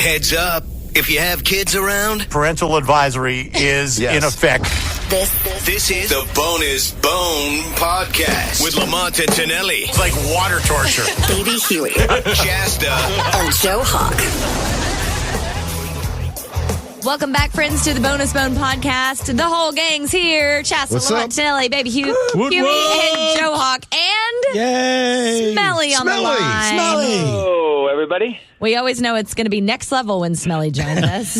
Heads up. If you have kids around, parental advisory is in effect. This is the Bonus Bone Podcast with Lamont and Tonelli. It's like water torture. Baby Huey. Chasta. And Joe Hawk. Welcome back, friends, to the Bonus Bone Podcast. The whole gang's here. Chasta, Lamont, Tonelli, Baby Huey, and Joe Hawk, and Smelly on the line. Smelly. Hello, everybody. We always know it's going to be next level when Smelly joins us.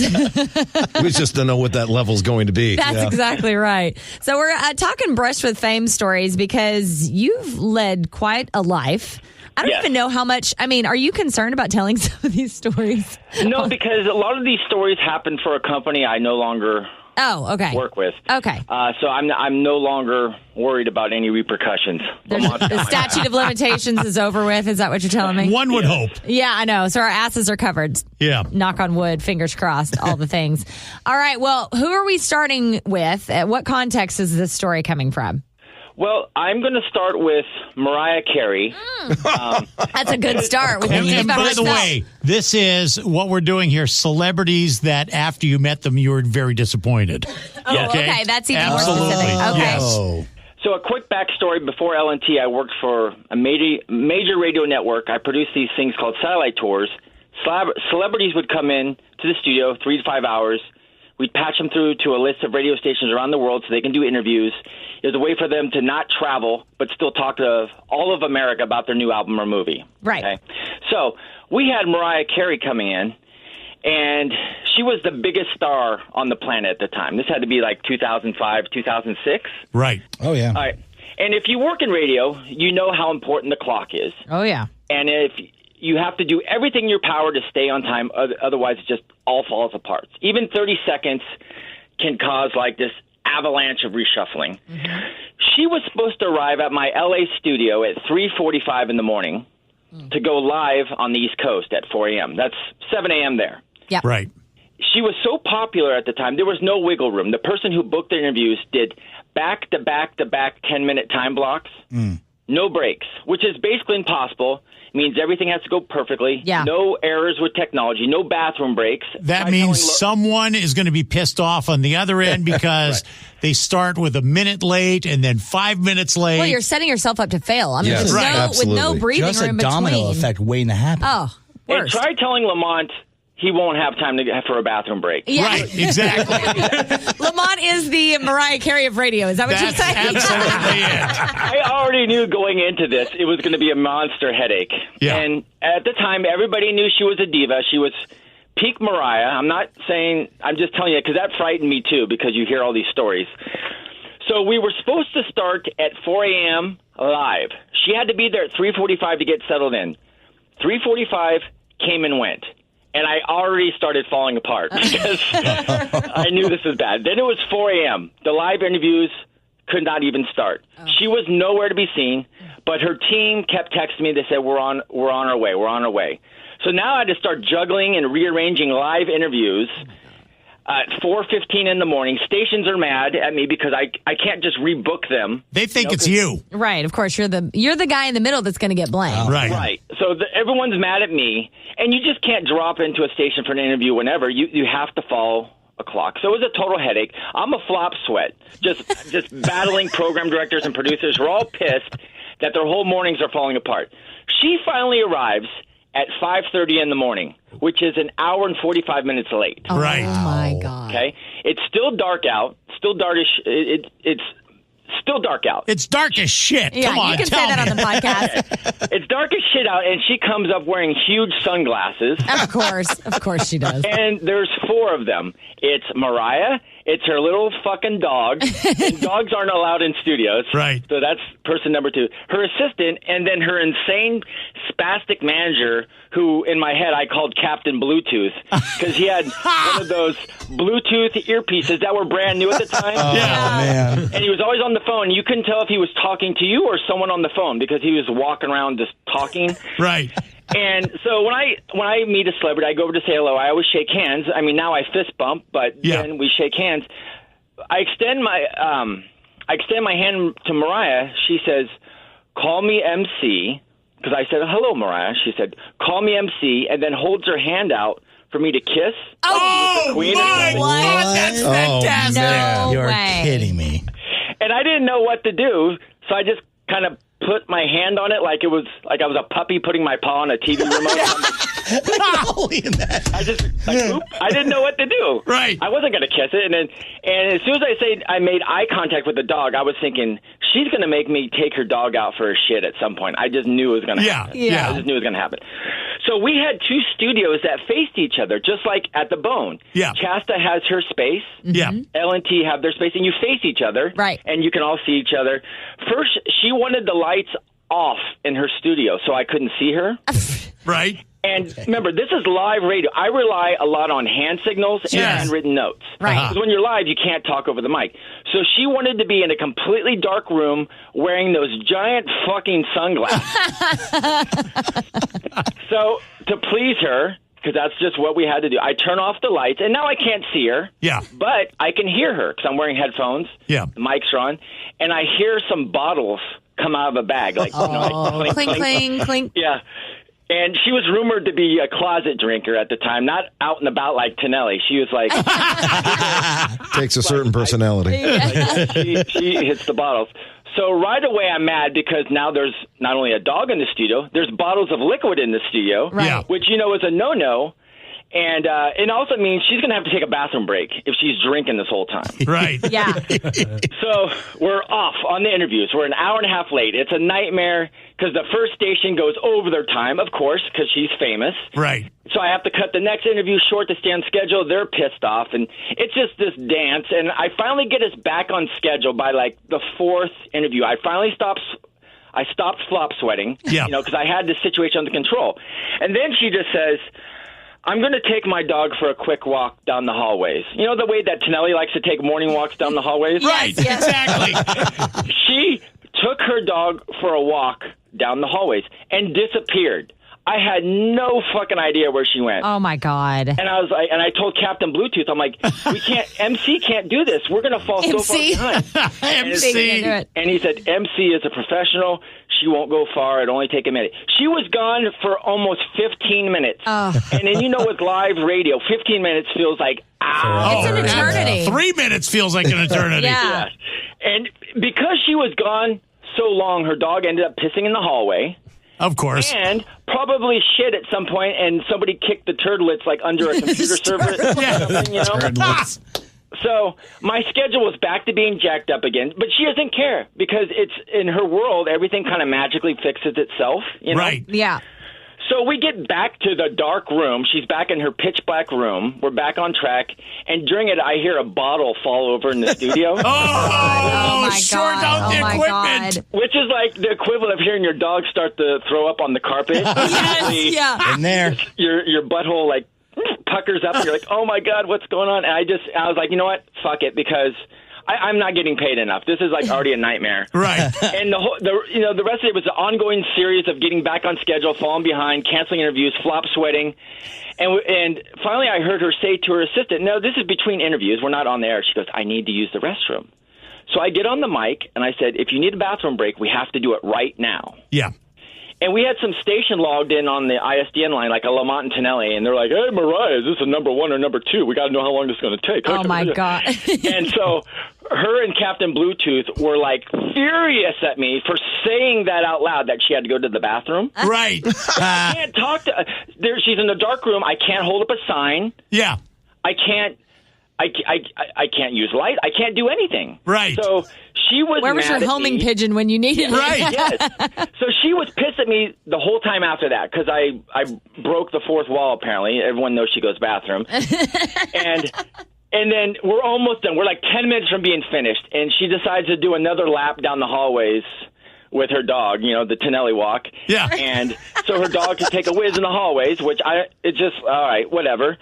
We just don't know what that level's going to be. That's exactly right. So we're talking Brush with Fame stories because you've led quite a life. I don't even know how much. I mean, are you concerned about telling some of these stories? No, because a lot of these stories happen for a company I no longer work with. Okay. So I'm no longer worried about any repercussions. The statute of limitations is over with. Is that what you're telling me? One would hope. Yeah, I know. So our asses are covered. Yeah. Knock on wood, fingers crossed, all the things. All right. Well, who are we starting with? What context is this story coming from? Well, I'm going to start with Mariah Carey. That's a good start. With And by the way, this is what we're doing here. Celebrities that after you met them, you were very disappointed. Oh, okay. That's even more specific. Okay. Yes. So a quick backstory. Before L&T, I worked for a major radio network. I produced these things called satellite tours. Celebrities would come in to the studio 3 to 5 hours. We'd patch them through to a list of radio stations around the world so they can do interviews. It was a way for them to not travel, but still talk to all of America about their new album or movie. Right. Okay? So we had Mariah Carey coming in, and she was the biggest star on the planet at the time. This had to be like 2005, 2006. Right. Oh, yeah. All right. And if you work in radio, you know how important the clock is. Oh, yeah. And if you have to do everything in your power to stay on time, otherwise it just all falls apart. Even 30 seconds can cause like this avalanche of reshuffling. Mm-hmm. She was supposed to arrive at my LA studio at 3:45 in the morning to go live on the East Coast at 4 a.m. That's 7 a.m. there. Yeah. Right. She was so popular at the time, there was no wiggle room. The person who booked the interviews did back-to-back-to-back 10-minute time blocks, no breaks, which is basically impossible. Means everything has to go perfectly. Yeah. No errors with technology. No bathroom breaks. That means someone is going to be pissed off on the other end because they start with a minute late and then 5 minutes late. Well, you're setting yourself up to fail. I mean, Yes. with no breathing Just room a domino between. effect waiting to happen. Oh, And worse. try telling Lamont he won't have time for a bathroom break. Yeah. Right, exactly. Lamont is the Mariah Carey of radio. Is that what you're That's saying? absolutely it. I already knew going into this it was going to be a monster headache. Yeah. And at the time, everybody knew she was a diva. She was peak Mariah. I'm not saying, I'm just telling you, because that frightened me too, because you hear all these stories. So we were supposed to start at 4 a.m. live. She had to be there at 3:45 to get settled in. 3:45 came and went. And I already started falling apart because I knew this was bad. Then it was 4 a.m. The live interviews could not even start. She was nowhere to be seen, but her team kept texting me. They said, we're on our way. We're on our way. So now I had to start juggling and rearranging live interviews at 4:15 in the morning. Stations are mad at me because I can't just rebook them. They think it's you. Right. Of course, you're the guy in the middle that's going to get blamed. Right. Right. So everyone's mad at me, and you just can't drop into a station for an interview whenever. You have to follow a clock. So it was a total headache. I'm a flop sweat, just battling program directors and producers who are all pissed that their whole mornings are falling apart. She finally arrives at 5:30 in the morning, which is an hour and 45 minutes late. Oh, Right. my God. Okay? It's still dark out. Still darkish. It's still dark out. It's dark as shit. Yeah, Come on, you can tell say that me. on the podcast. It's dark as shit out, and she comes up wearing huge sunglasses. Of course she does. And there's 4 of them. It's Mariah, it's her little fucking dog. And dogs aren't allowed in studios. Right. So that's person number 2. Her assistant, and then her insane spastic manager, who in my head I called Captain Bluetooth, because he had one of those Bluetooth earpieces that were brand new at the time. Man. And he was always on the phone. You couldn't tell if he was talking to you or someone on the phone because he was walking around just talking. Right. And so when I meet a celebrity, I go over to say hello. I always shake hands. I mean, now I fist bump, but then we shake hands. I extend my hand to Mariah. She says, "Call me MC," because I said, "Hello, Mariah." She said, "Call me MC," and then holds her hand out for me to kiss. Oh, Queen my God, that's fantastic. No You're way. kidding me. And I didn't know what to do, so I just kind of put my hand on it like I was a puppy putting my paw on a TV remote. I just oop, I didn't know what to do. Right. I wasn't going to kiss it, and as soon as I made eye contact with the dog, I was thinking she's going to make me take her dog out for a shit at some point. I just knew it was going to happen. Yeah. I just knew it was going to happen. So we had two studios that faced each other, just like at the Bone. Yeah. Chasta has her space. Yeah. L&T have their space, and you face each other. Right. And you can all see each other. First, she wanted the lights off in her studio, so I couldn't see her. Right. And remember, this is live radio. I rely a lot on hand signals and handwritten notes. Right. Because when you're live, you can't talk over the mic. So she wanted to be in a completely dark room wearing those giant fucking sunglasses. So to please her, because that's just what we had to do, I turn off the lights, and now I can't see her. Yeah. But I can hear her because I'm wearing headphones. Yeah. The mics are on. And I hear some bottles come out of a bag. Like, like Clink, clink, clink. Yeah. And she was rumored to be a closet drinker at the time, not out and about like Tonelli. She was like... Takes a certain personality. she hits the bottles. So right away I'm mad because now there's not only a dog in the studio, there's bottles of liquid in the studio, Right. which, you know, is a no-no. And it also means she's going to have to take a bathroom break if she's drinking this whole time. Right. Yeah. So we're off on the interviews. We're an hour and a half late. It's a nightmare because the first station goes over their time, of course, because she's famous. Right. So I have to cut the next interview short to stay on schedule. They're pissed off, and it's just this dance. And I finally get us back on schedule by, like, the fourth interview. I finally stopped flop sweating, because I had this situation under control. And then she just says, I'm going to take my dog for a quick walk down the hallways. You know the way that Tonelli likes to take morning walks down the hallways? Right, exactly. She took her dog for a walk down the hallways and disappeared. I had no fucking idea where she went. Oh, my God. And I was like, and I told Captain Bluetooth, I'm like, MC can't do this. We're going to fall so far behind. MC. And he said, MC is a professional. She won't go far. It'll only take a minute. She was gone for almost 15 minutes. And then, you know, with live radio, 15 minutes feels like hours. It's an eternity. 3 minutes feels like an eternity. Yeah. Yes. And because she was gone so long, her dog ended up pissing in the hallway. Of course. And probably shit at some point, and somebody kicked the turdlets like under a computer server. You know? So my schedule was back to being jacked up again, but she doesn't care because it's in her world. Everything kind of magically fixes itself. You know? Right. Yeah. So we get back to the dark room. She's back in her pitch black room. We're back on track. And during it, I hear a bottle fall over in the studio. Oh, my short God. out the Oh, my equipment. God. Which is like the equivalent of hearing your dog start to throw up on the carpet. Yes, yeah. In there. Your butthole like puckers up and you're like, oh my God, what's going on? And I was like, you know what? Fuck it, because I'm not getting paid enough. This is like already a nightmare. Right. And the rest of it was an ongoing series of getting back on schedule, falling behind, canceling interviews, flop sweating. And finally I heard her say to her assistant, no, this is between interviews. We're not on the air. She goes, I need to use the restroom. So I get on the mic and I said, if you need a bathroom break, we have to do it right now. Yeah. And we had some station logged in on the ISDN line, like a Lamont and Tonelli, and they're like, hey, Mariah, is this a number one or number two? We got to know how long this is going to take. Oh, my God. And so her and Captain Bluetooth were, like, furious at me for saying that out loud, that she had to go to the bathroom. Right. I can't talk to she's in the dark room. I can't hold up a sign. Yeah. I can't use light. I can't do anything. Right. So she was Where was mad your at homing me. pigeon when you needed it? Right. Yes. So she was pissed at me the whole time after that because I broke the fourth wall, apparently. Everyone knows she goes bathroom. And then we're almost done. We're like 10 minutes from being finished. And she decides to do another lap down the hallways with her dog, you know, the Tonelli walk. Yeah. And so her dog could take a whiz in the hallways, which it's just, all right, whatever.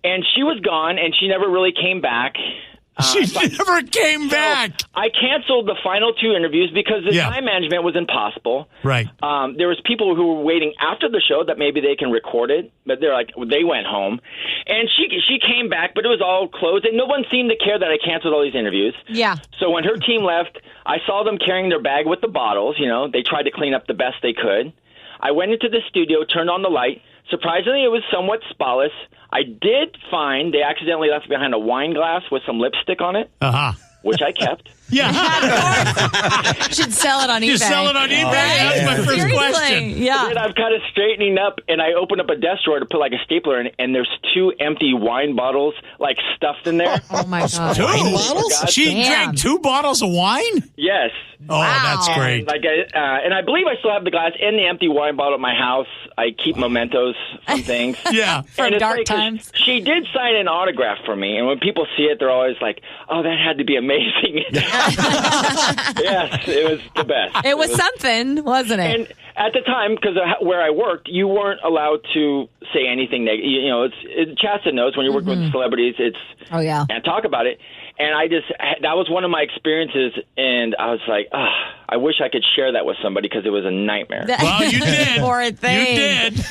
And she was gone, and she never really came back. She never came back. I canceled the final two interviews because the time management was impossible. Right. There was people who were waiting after the show that maybe they can record it, but they're like, they went home. And she came back, but it was all closed, and no one seemed to care that I canceled all these interviews. Yeah. So when her team left, I saw them carrying their bag with the bottles. You know, they tried to clean up the best they could. I went into the studio, turned on the light, Surprisingly, it was somewhat spotless. I did find they accidentally left behind a wine glass with some lipstick on it, which I kept. Yeah. Should sell it on eBay. You sell it on eBay? That's my first question. Yeah. And then I'm kind of straightening up, and I open up a desk drawer to put like a stapler in, and there's 2 empty wine bottles like stuffed in there. Oh my God. 2 bottles? She drank 2 bottles of wine? Yes. Oh, that's great. And I believe I still have the glass and the empty wine bottle at my house. I keep mementos from things. Yeah. From it's dark funny 'cause times. She did sign an autograph for me, and when people see it, they're always like, "Oh, that had to be amazing." Yes, it was the best. It was something, wasn't it? And at the time, because where I worked, you weren't allowed to say anything negative. You know, Chasta knows when you're working with celebrities, can't talk about it. And that was one of my experiences, and I was like, I wish I could share that with somebody because it was a nightmare. Well, you did. Poor thing. You did.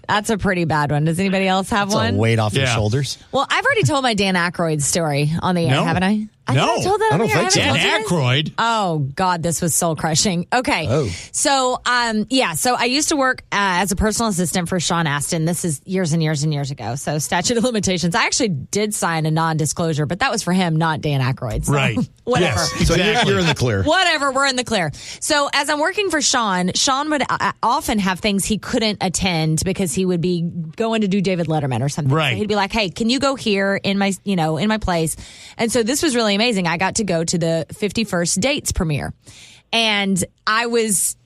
That's a pretty bad one. Does anybody else have one? It's a weight off your shoulders. Well, I've already told my Dan Aykroyd story on the air, haven't I? I told that on the air. Dan Aykroyd. Oh, God, this was soul crushing. Okay. So, so I used to work as a personal assistant for Sean Astin. This is years and years and years ago. So statute of limitations. I actually did sign a non-disclosure, but that was for him, not Dan Aykroyd. So Right. Whatever. Yes, So exactly. you're in the clear. Whatever, we're in the clear. So as I'm working for Sean would often have things he couldn't attend because he would be going to do David Letterman or something. Right. So he'd be like, "Hey, can you go here in my place?" And so this was really amazing. I got to go to the 51st Dates premiere. And I was,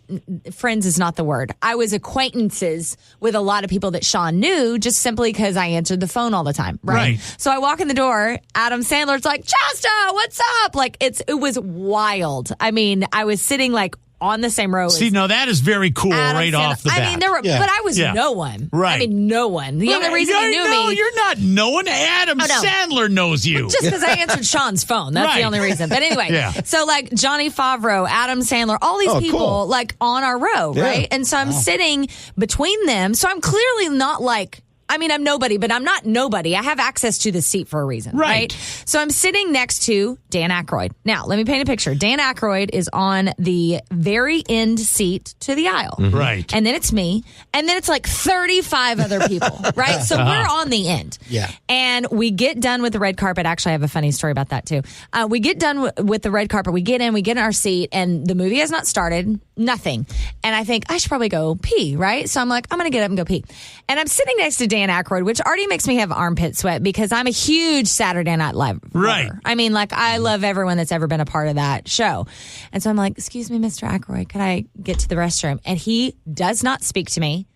friends is not the word, I was acquaintances with a lot of people that Sean knew just simply because I answered the phone all the time. Right. So I walk in the door, Adam Sandler's like, "Chasta, what's up?" Like it was wild. I mean, I was sitting like on the same row. See, now that is very cool right off the bat. I mean, but I was no one. Right. I mean, no one. The only reason he knew me. You're not knowing. Adam Sandler knows you. Just because I answered Sean's phone. That's the only reason. But anyway, so like Johnny Favreau, Adam Sandler, all these people like on our row, right? And so I'm sitting between them. So I'm clearly not like, I mean, I'm nobody, but I'm not nobody. I have access to the seat for a reason, right? So I'm sitting next to Dan Aykroyd. Now, let me paint a picture. Dan Aykroyd is on the very end seat to the aisle. Right. And then it's me. And then it's like 35 other people, right? So we're on the end. Yeah. And we get done with the red carpet. Actually, I have a funny story about that, too. We get done with the red carpet. We get in our seat, and the movie has not started. Nothing. And I think I should probably go pee, right? So I'm like, I'm going to get up and go pee. And I'm sitting next to Dan Aykroyd, which already makes me have armpit sweat because I'm a huge Saturday Night Live lover. I mean, like, I love everyone that's ever been a part of that show. And so I'm like, "Excuse me, Mr. Aykroyd, could I get to the restroom?" And he does not speak to me.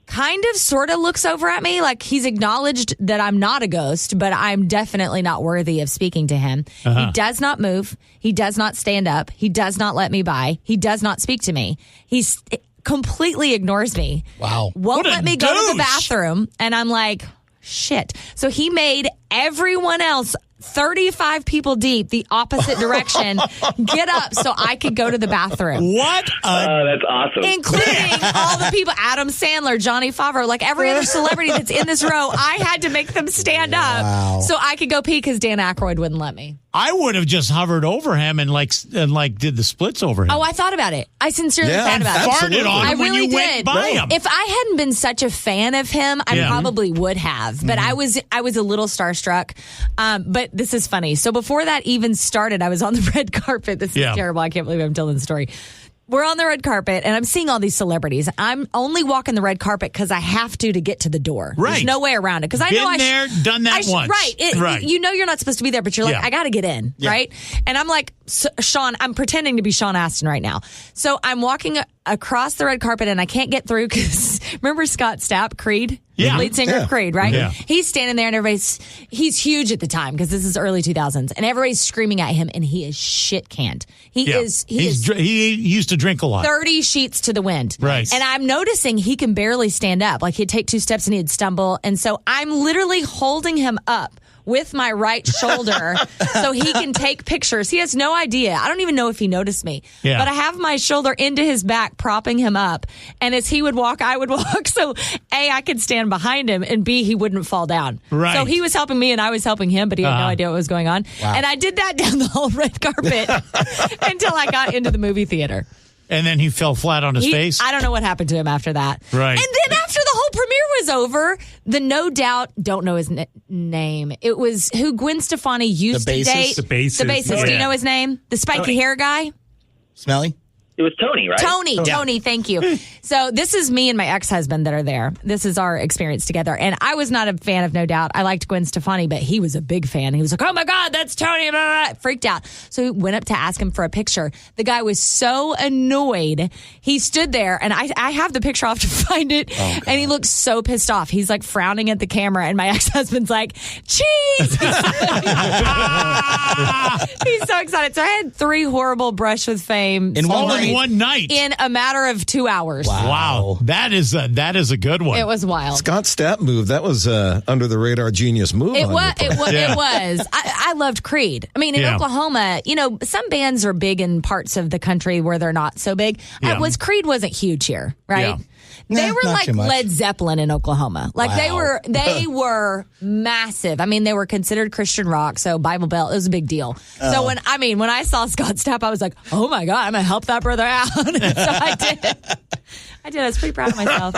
Kind of sort of looks over at me like he's acknowledged that I'm not a ghost, but I'm definitely not worthy of speaking to him. He does not move. He does not stand up. He does not let me by. He does not speak to me. He's completely ignores me. Wow. Won't let me go to the bathroom. And I'm like, shit. So he made everyone else 35 people deep, the opposite direction, get up so I could go to the bathroom. What? That's awesome. Including all the people, Adam Sandler, Johnny Favreau, like every other celebrity that's in this row. I had to make them stand up so I could go pee because Dan Aykroyd wouldn't let me. I would have just hovered over him and did the splits over him. Oh, I thought about it. I sincerely thought about it. Farted on him when you went by him. If I hadn't been such a fan of him, I probably would have. But I was a little starstruck. But this is funny. So before that even started, I was on the red carpet. This is terrible. I can't believe I'm telling the story. We're on the red carpet, and I'm seeing all these celebrities. I'm only walking the red carpet because I have to get to the door. Right. There's no way around it. Because I know Been there, done that once. Right. You know you're not supposed to be there, but you're like, I got to get in, right? And I'm like, Sean, I'm pretending to be Sean Astin right now. So I'm walking across the red carpet, and I can't get through because remember Scott Stapp, Creed? Yeah. Lead singer of Creed, right? Yeah. He's standing there, and he's huge at the time because this is early 2000s, and everybody's screaming at him, and he is shit canned. He used to drink a lot. 30 sheets to the wind. Right. And I'm noticing he can barely stand up. Like he'd take 2 steps and he'd stumble. And so I'm literally holding him up with my right shoulder so he can take pictures. He has no idea. I don't even know if he noticed me. Yeah. But I have my shoulder into his back, propping him up. And as he would walk, I would walk. So A, I could stand behind him, and B, he wouldn't fall down. Right. So he was helping me and I was helping him, but he had no idea what was going on. Wow. And I did that down the whole red carpet until I got into the movie theater. And then he fell flat on his face? I don't know what happened to him after that. Right. And then after the whole premiere was over, the No Doubt, don't know his name. It was who Gwen Stefani used to date. The bassist. Do you know his name? The spiky hair guy? Smelly? It was Tony, right? Tony, thank you. So this is me and my ex-husband that are there. This is our experience together. And I was not a fan of No Doubt. I liked Gwen Stefani, but he was a big fan. He was like, oh my God, that's Tony. Blah, blah, blah. Freaked out. So we went up to ask him for a picture. The guy was so annoyed. He stood there, and I have the picture. I'll have to find it. And he looked so pissed off. He's like frowning at the camera, and my ex-husband's like, cheese! He's so excited. So I had 3 horrible brush with fame. In one night. In a matter of 2 hours. Wow. That is a good one. It was wild. Scott Stapp move. That was under the radar genius move. It was. I loved Creed. I mean, in Oklahoma, some bands are big in parts of the country where they're not so big. Creed wasn't huge here, right? Yeah. They were like Led Zeppelin in Oklahoma. Like they were massive. I mean, they were considered Christian rock, so Bible Belt, it was a big deal. So when I saw Scott Stapp, I was like, oh my God, I'm gonna help that brother out. So I did. I was pretty proud of myself.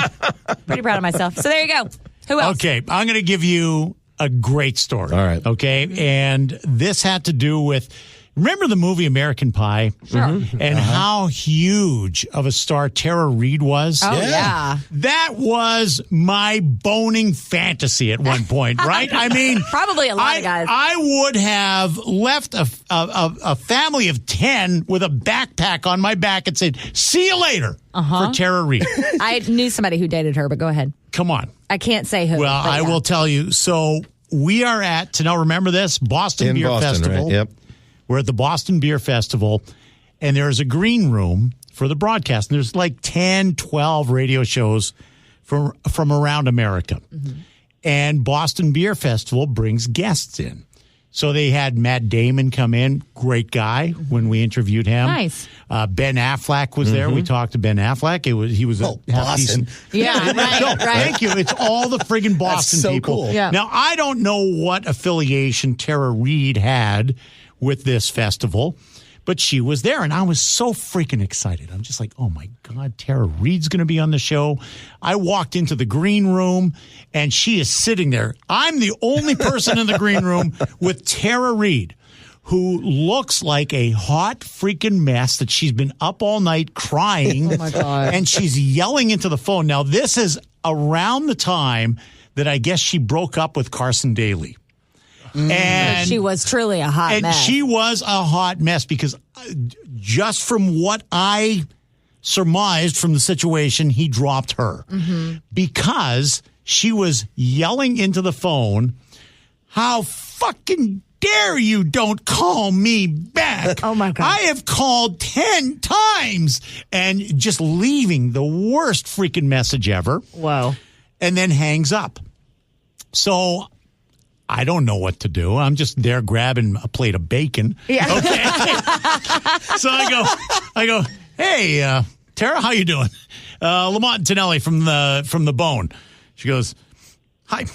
So there you go. Who else? Okay, I'm gonna give you a great story. All right. Okay, and this had to do with. Remember the movie American Pie? Sure. And how huge of a star Tara Reid was? Oh, yeah. That was my boning fantasy at one point, right? I mean, probably a lot of guys. I would have left a family of 10 with a backpack on my back and said, see you later for Tara Reid. I knew somebody who dated her, but go ahead. Come on. I can't say who. Well, I will tell you. So we are at, Tonelli, remember this? Boston Beer Festival. Right? Yep. We're at the Boston Beer Festival, and there's a green room for the broadcast. And there's like 10, 12 radio shows from around America. Mm-hmm. And Boston Beer Festival brings guests in. So they had Matt Damon come in, great guy, when we interviewed him. Nice. Ben Affleck was there. We talked to Ben Affleck. He was Boston. Yeah, right. Thank you. It's all the friggin' Boston so people. Cool. Yeah. Now, I don't know what affiliation Tara Reid had with this festival, but she was there, and I was so freaking excited. I'm just like, oh my God, Tara Reid's going to be on the show. I walked into the green room, and she is sitting there. I'm the only person in the green room with Tara Reid, who looks like a hot freaking mess that she's been up all night crying. Oh my God. And she's yelling into the phone. Now, this is around the time that I guess she broke up with Carson Daly. And she was truly a hot mess. She was a hot mess because just from what I surmised from the situation, he dropped her because she was yelling into the phone, how fucking dare you don't call me back. Oh, my God. I have called 10 times and just leaving the worst freaking message ever. Whoa. And then hangs up. So I don't know what to do. I'm just there grabbing a plate of bacon. Yeah. Okay. So I go, hey, Tara, how you doing? Lamont and Tonelli from the Bone. She goes, hi.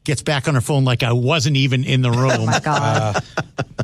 Gets back on her phone like I wasn't even in the room. Oh my God.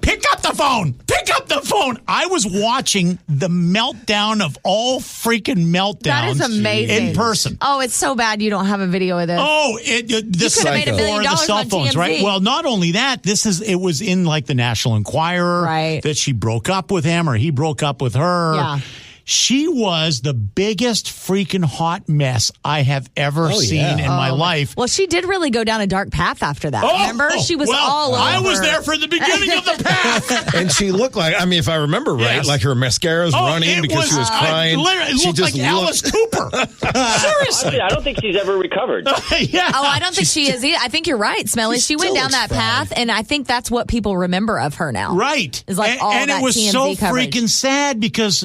Pick up the phone. Pick up the phone. I was watching the meltdown of all freaking meltdowns. That is amazing. In person. Oh, it's so bad you don't have a video of this. Oh, this could have made $1 million the cell on phones, TMZ. right? Well, not only that, it was in like the National Enquirer Right. that she broke up with him or he broke up with her. Yeah. She was the biggest freaking hot mess I have ever seen in my life. Well, she did really go down a dark path after that. Remember? She was all over. I was there for the beginning of the path. And she looked like, I mean, if I remember right, Yes. like her mascara's running because she was crying. It She looked like Alice Cooper. Seriously. I don't think she's ever recovered. Yeah. Oh, I don't think she is either. I think you're right, Smelly. She went down that path, and I think that's what people remember of her now. Right. Is like all and that it was TMZ so coverage. freaking sad because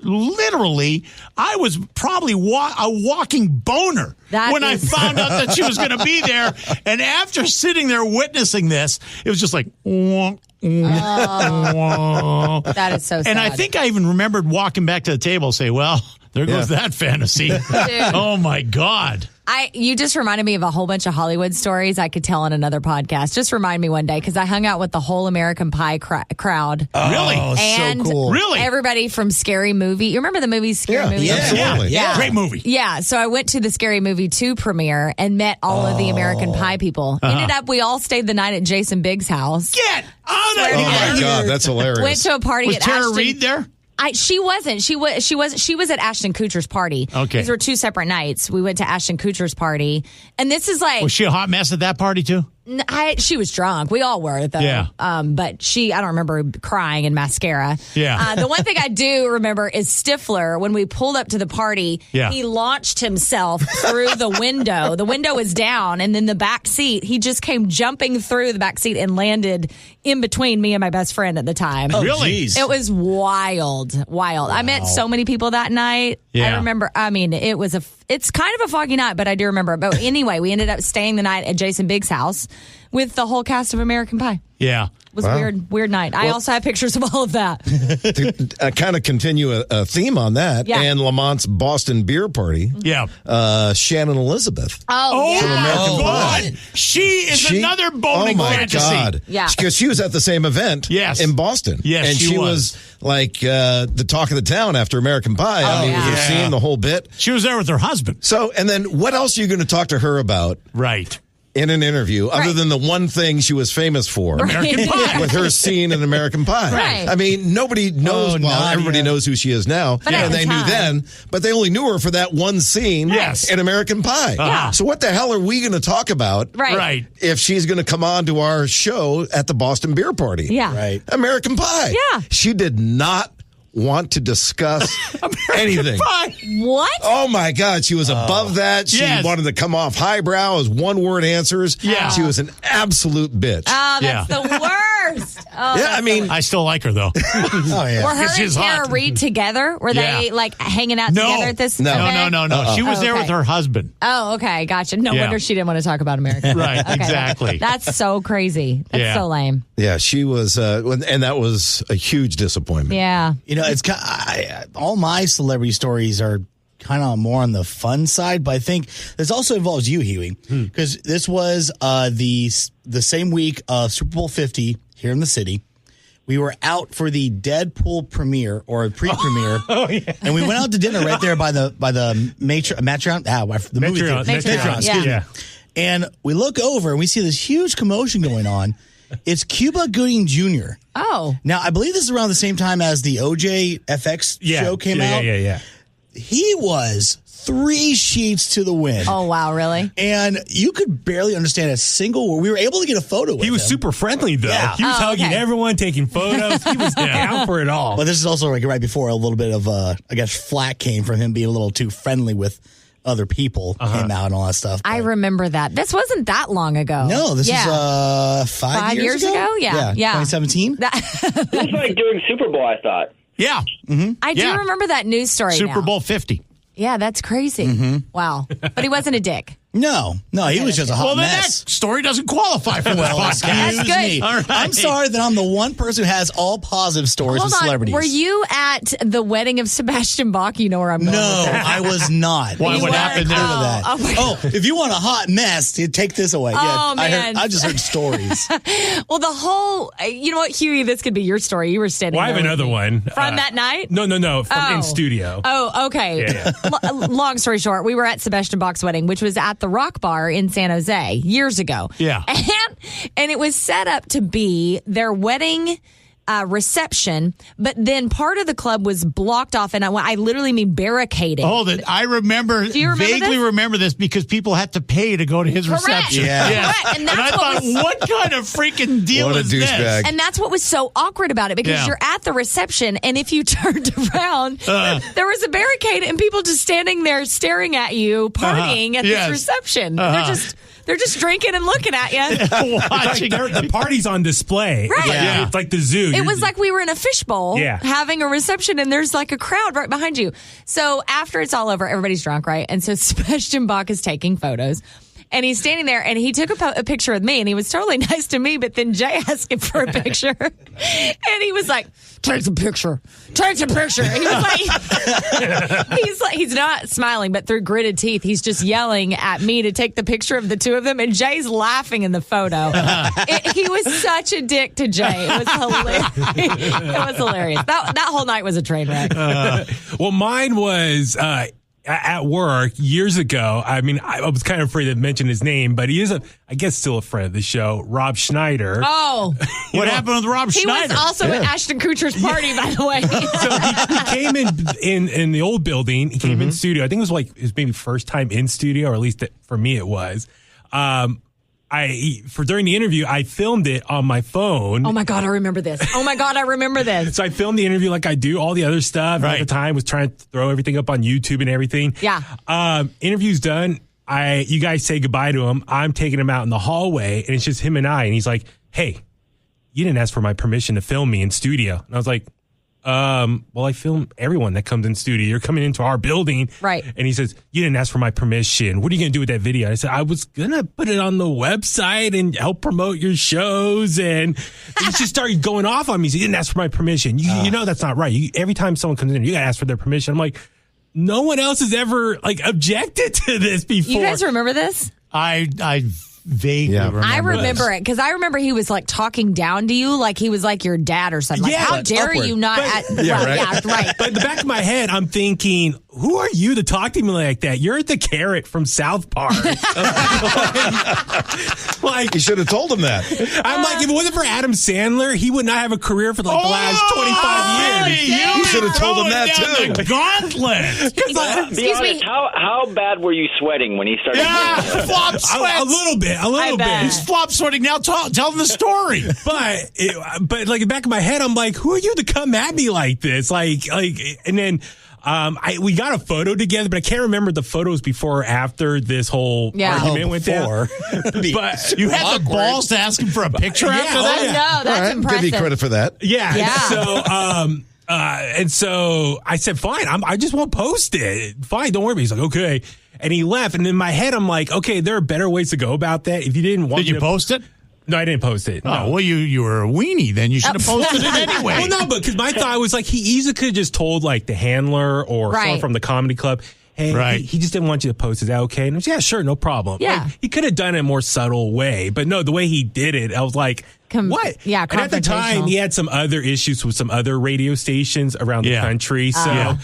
literally I was probably a walking boner That when I is- found out that she was going to be there. And after sitting there witnessing this, it was just like, wah, wah, wah. That is so sad. And I think I even remembered walking back to the table and say, well, there goes that fantasy. Oh, my God. You just reminded me of a whole bunch of Hollywood stories I could tell on another podcast. Just remind me one day, because I hung out with the whole American Pie crowd. Really? Oh, And so cool. Really? Everybody from Scary Movie. You remember the movie Scary Movie? Absolutely. Yeah. Great movie. Yeah, so I went to the Scary Movie 2 premiere and met all of the American Pie people. Ended up, we all stayed the night at Jason Biggs' house. Get out Oh, of here. my God. That's hilarious. Went to a party Was at Tara Ashton. Reid there? She wasn't. She was at Ashton Kutcher's party. Okay. These were two separate nights. We went to Ashton Kutcher's party, and this is like Was she a hot mess at that party, too? she was drunk. We all were, though. Yeah. But I don't remember crying in mascara. Yeah. The one thing I do remember is Stifler. When we pulled up to the party, Yeah. he launched himself through the window. The window was down, and then the back seat, he just came jumping through the back seat and landed in between me and my best friend at the time. Oh, Really? geez. It was wild. I met so many people that night. Yeah. I remember, it's kind of a foggy night, but I do remember. But anyway, we ended up staying the night at Jason Biggs' house with the whole cast of American Pie. Yeah. It was a weird night. I also have pictures of all of that. To kind of continue a theme on that, Yeah. and Lamont's Boston beer party, Yeah. Shannon Elizabeth. Oh, yeah. American Pie. She is another boning Oh, my fantasy. God. Yeah. Because she was at the same event Yes. in Boston. Yes, and she was like the talk of the town after American Pie. I mean, yeah. with her scene, the whole bit. She was there with her husband. So, and then what else are you going to talk to her about Right. in an interview other Right. than the one thing she was famous for? American Pie. With her scene in American Pie. Right. I mean, nobody knows. Oh, well, everybody Nadia. knows who she is now. But at and the they knew time. then, but they only knew her for that one scene Yes. in American Pie. Yeah. So what the hell are we going to talk about Right. if she's going to come on to our show at the Boston Beer Party? Yeah. Right. American Pie. Yeah. She did not want to discuss anything. Pie. What? Oh my God, she was above that. She Yes. wanted to come off highbrow as one-word answers. Yeah. She was an absolute bitch. Oh, that's Yeah. the worst. Oh, yeah, I mean, I still like her, though. Oh, yeah. were her and she's Tara hot. Reid together? Were they Yeah. like hanging out No. together at this No. event? No. She was there Okay. with her husband. Oh, okay. Gotcha. No Yeah. wonder she didn't want to talk about America. Right, Okay. exactly. That's so crazy. That's Yeah. so lame. yeah, she was, and that was a huge disappointment. Yeah. You know, it's all my celebrity stories are kind of more on the fun side, but I think this also involves you, Huey, because this was the same week of Super Bowl 50 here in the city. We were out for the Deadpool premiere or pre-premiere, and we went out to dinner right there by the Matron, the movie theater. Matron, Excuse yeah. me. And we look over and we see this huge commotion going on. It's Cuba Gooding Jr. Oh. Now, I believe this is around the same time as the OJ FX show came out. Yeah. He was 3 sheets to the wind. Oh, wow. Really? And you could barely understand a single word. We were able to get a photo with him. He was super friendly, though. Yeah. He was Oh, hugging okay. everyone, taking photos. He was down for it all. But this is also like right before a little bit of, I guess, flack came from him being a little too friendly with other people, came out and all that stuff. I But remember that. This wasn't that long ago. no, this Yeah. is 5 5 years ago? Yeah. 2017. It was like during Super Bowl, I thought. Yeah. I do Yeah. remember that news story Super now. Bowl 50. Yeah, that's crazy. Wow. But he wasn't a dick. No, he was just a hot Well, then mess. that story doesn't qualify for this podcast. That's Excuse good. me. All right. I'm sorry that I'm the one person who has all positive stories Hold with on. celebrities. Were you at the wedding of Sebastian Bach? You know where I'm going No, with that. I was not. Why, You what were? happened there? Oh, my oh, if you want a hot mess, take this away. Oh, yeah, man. I just heard stories. Well, the whole, you know what, Huey, this could be your story. You were standing Well, I have there with another me. one. From that night? No, from Oh. in studio. Oh, okay. Yeah. Long story short, we were at Sebastian Bach's wedding, which was at the Rock Bar in San Jose years ago. Yeah. And it was set up to be their wedding reception, but then part of the club was blocked off, and I literally mean barricaded. Hold it. I remember, Do you remember vaguely this? remember this because people had to pay to go to his Correct. reception. Yeah. Yes. Correct. And that's I what thought, was- what kind of freaking deal What a is this? douchebag. And that's what was so awkward about it, because Yeah. you're at the reception, and if you turned around, there was a barricade and people just standing there staring at you, partying at Yes. this reception. They're just drinking and looking at you. Watching The party's on display. Right. Yeah. It's like the zoo. It was like we were in a fishbowl Yeah. having a reception, and there's like a crowd right behind you. So after it's all over, everybody's drunk, right? And so Sebastian Bach is taking photos. And he's standing there, and he took a picture with me, and he was totally nice to me, but then Jay asked him for a picture. And he was like, take a picture. Take a picture. He was like, he's not smiling, but through gritted teeth, he's just yelling at me to take the picture of the two of them, and Jay's laughing in the photo. He was such a dick to Jay. It was hilarious. It was hilarious. That whole night was a train wreck. Well, mine was at work years ago. I mean, I was kind of afraid to mention his name, but he is, I guess, still a friend of the show, Rob Schneider. Oh. What happened with Rob Schneider? He was also at Ashton Kutcher's party, by the way. So he came in the old building. He came in studio. I think it was his maybe first time in studio, or at least for me it was. During the interview, I filmed it on my phone. Oh my God, I remember this. So I filmed the interview like I do all the other stuff. Right. At the time, was trying to throw everything up on YouTube and everything. Yeah. Interview's done. You guys say goodbye to him. I'm taking him out in the hallway, and it's just him and I. And he's like, "Hey, you didn't ask for my permission to film me in studio." And I was like, well, I film everyone that comes in studio. You're coming into our building. Right. And he says, you didn't ask for my permission. What are you going to do with that video? I said, I was going to put it on the website and help promote your shows. And he just started going off on me. He said, you didn't ask for my permission. You know that's not right. Every time someone comes in, you got to ask for their permission. I'm like, no one else has ever objected to this before. You guys remember this? I vaguely remember. I remember it because I remember he was talking down to you, like he was like your dad or something. Like, Yeah, how dare upward. you not? Right. But in the back of my head, I'm thinking, who are you to talk to me like that? You're the carrot from South Park. You should have told him that. I'm like, if it wasn't for Adam Sandler, he would not have a career for the last 25 years. You should have told him that too. The gauntlet. Be honest, how bad were you sweating when he started? Flop sweat. A little bit. bet. He's flop sweating now. Tell him the story. But like in the back of my head, I'm like, who are you to come at me like this? And then we got a photo together, but I can't remember the photos before or after this whole argument went down. But you had the balls to ask him for a picture after that? No, that's All right, impressive. give you credit for that. Yeah. So, and so I said, fine, I just won't post it. Fine, don't worry about it. He's like, okay. And he left. And in my head, I'm like, okay, there are better ways to go about that. If you didn't want Did you post it? No, I didn't post it. Oh, No. well, you were a weenie then. You should have posted it anyway. Well, no, but because my thought was he easily could have just told the handler or someone from the comedy club, hey, he just didn't want you to post. Is that okay? And I was, yeah, sure, no problem. Yeah. He could have done it in a more subtle way. But no, the way he did it, I was like, what? Yeah, and at the time, he had some other issues with some other radio stations around the country. So,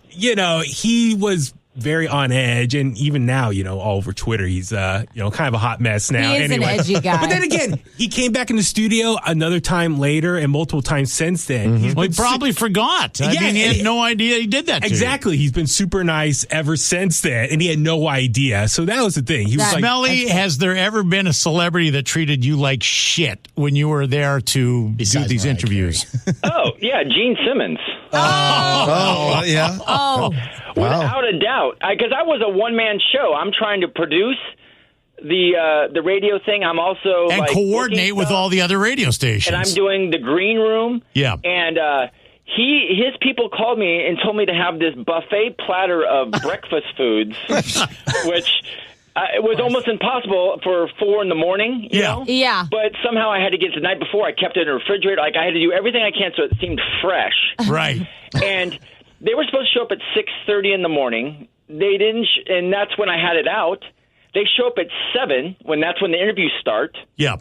he was very on edge, and even now, all over Twitter, he's kind of a hot mess now. He is an edgy guy. But then again, he came back in the studio another time later, and multiple times since then. He probably forgot. I mean, he had no idea he did that. Exactly. He's been super nice ever since then, and he had no idea. So that was the thing. He was Smelly, has there ever been a celebrity that treated you like shit when you were there to do these Mariah interviews? Oh, yeah, Gene Simmons. Oh, yeah. Oh. Without a doubt. Because I was a one-man show. I'm trying to produce the radio thing. I'm also and coordinate with all the other radio stations. And I'm doing the green room. Yeah. And his people called me and told me to have this buffet platter of breakfast foods, which it was almost impossible for 4 in the morning. You know? Yeah. But somehow I had to get it the night before. I kept it in the refrigerator. I had to do everything I can so it seemed fresh. Right. And they were supposed to show up at 6:30 in the morning. They didn't, and that's when I had it out. They show up at 7, when that's when the interviews start. Yeah.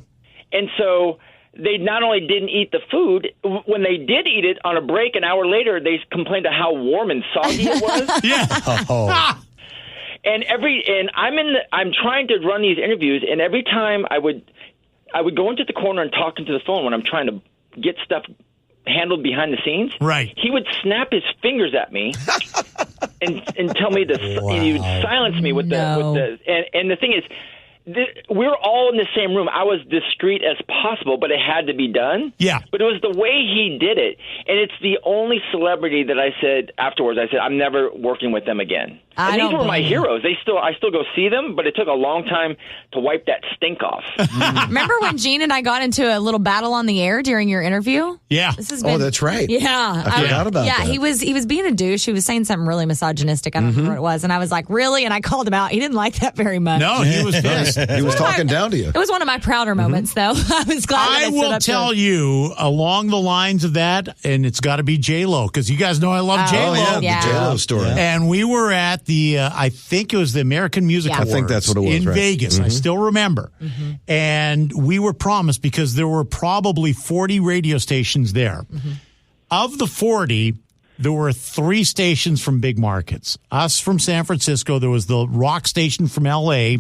And so they not only didn't eat the food, when they did eat it on a break an hour later, they complained of how warm and soggy it was. Yeah. And I'm trying to run these interviews, and every time I would go into the corner and talk into the phone when I'm trying to get stuff handled behind the scenes. Right. He would snap his fingers at me and tell me this. And he would silence me with the. And the thing is, we're all in the same room. I was discreet as possible, but it had to be done. Yeah. But it was the way he did it. And it's the only celebrity that I said afterwards, I'm never working with them again. And these were my heroes. I still go see them, but it took a long time to wipe that stink off. Remember when Gene and I got into a little battle on the air during your interview? Yeah. That's right. Yeah. I forgot about that. Yeah, he was being a douche. He was saying something really misogynistic. I don't remember what it was. And I was like, really? And I called him out. He didn't like that very much. No, he was pissed. He was talking down to you. It was one of my prouder moments, though. I was glad. I will tell you along the lines of that, and it's got to be J-Lo, because you guys know I love J-Lo. Oh, Yeah. the J-Lo story. And we were at the, I think it was the American Music Yeah. Awards. I think that's what it was, in right? Vegas. I still remember. And we were promised, because there were probably 40 radio stations there. Of the 40, there were 3 stations from big markets. Us from San Francisco. There was the rock station from L.A.,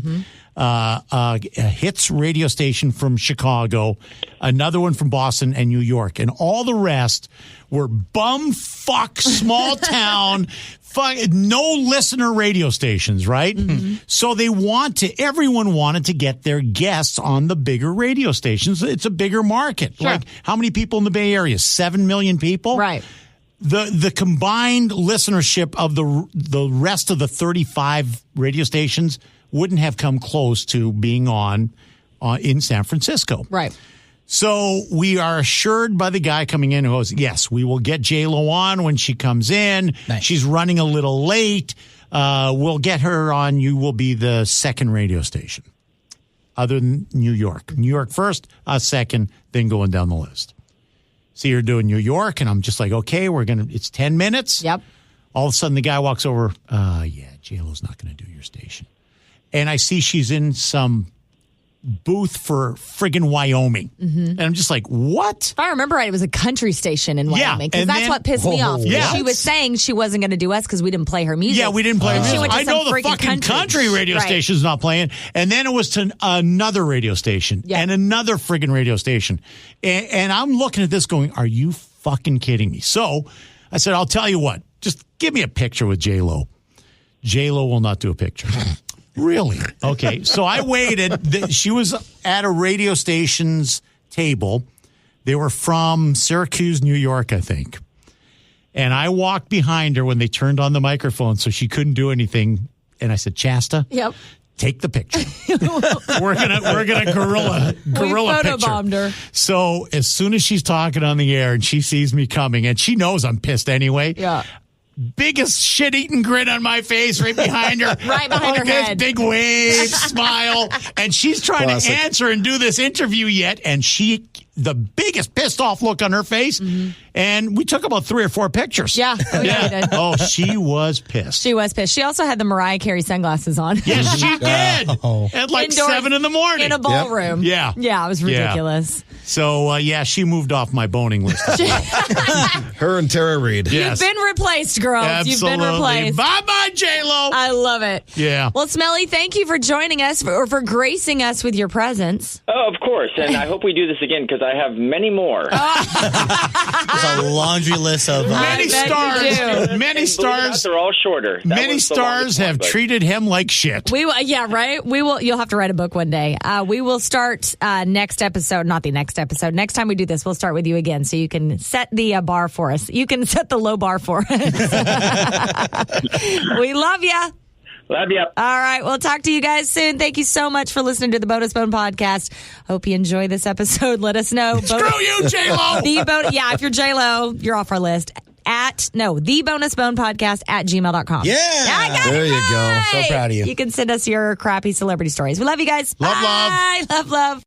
a hits radio station from Chicago, another one from Boston and New York. And all the rest were bumfuck, small town, no listener radio stations, right? So everyone wanted to get their guests on the bigger radio stations. It's a bigger market. Sure. Like, how many people in the Bay Area? 7 million people? Right. The combined listenership of the rest of the 35 radio stations wouldn't have come close to being on in San Francisco. Right. So we are assured by the guy coming in who goes, yes, we will get J-Lo on when she comes in. Nice. She's running a little late. We'll get her on. You will be the second radio station other than New York. New York first, us second, then going down the list. So you're doing New York, and I'm just like, okay, it's 10 minutes. Yep. All of a sudden the guy walks over, yeah, J-Lo's not going to do your station. And I see she's in some booth for friggin' Wyoming. And I'm just like, what? If I remember right, it was a country station in Yeah, Wyoming. Because and that's then- what pissed me off. Yeah. She was saying she wasn't going to do us because we didn't play her music. Yeah, we didn't play She music. went to I some know the freaking fucking country radio Right. station's not playing. And then it was to another radio station Yeah. and another friggin' radio station. And I'm looking at this going, are you fucking kidding me? So I said, I'll tell you what, just give me a picture with J-Lo. J-Lo will not do a picture. Really? Okay. So I waited. She was at a radio station's table. They were from Syracuse, New York, I think. And I walked behind her when they turned on the microphone, so she couldn't do anything. And I said, Chasta, Yep. take the picture. we're gonna gorilla We picture. photobombed her. So as soon as she's talking on the air and she sees me coming, and she knows I'm pissed anyway. Yeah. Biggest shit-eating grin on my face right behind her. Right behind her Like this head. big wave, smile. And she's trying Classic. to answer and do this interview yet. And the biggest pissed off look on her face. And we took about 3 or 4 pictures. Yeah. We did. Oh, she was pissed. She was pissed. She also had the Mariah Carey sunglasses on. Yes, she did. At like Indoors 7 in the morning. In a ballroom. Yeah. Yeah, it was ridiculous. So, she moved off my boning list. Her and Tara Reid. Yes. You've been replaced, girls. Absolutely. You've been replaced. Bye-bye, J-Lo. I love it. Yeah. Well, Smelly, thank you for joining us or for gracing us with your presence. Oh, of course. And I hope we do this again because I have many more. There's a laundry list of Many bet you stars. do. Many And believe it or not, stars. they're all shorter. That Many was the stars longest one, have but- treated him like shit. We will, yeah, right. We will. You'll have to write a book one day. We will start next episode. Not the next episode. Next time we do this, we'll start with you again, so you can set the bar for us. You can set the low bar for us. We love you. Love you. All right, we'll talk to you guys soon. Thank you so much for listening to the Bonus Bone podcast. Hope you enjoy this episode. Let us know. Screw you, J-Lo. Yeah, if you're J-Lo, you're off our list. The Bonus Bone podcast at gmail.com. Yeah. I got There it you go. right. So proud of you. You can send us your crappy celebrity stories. We love you guys. Love, Bye. Love.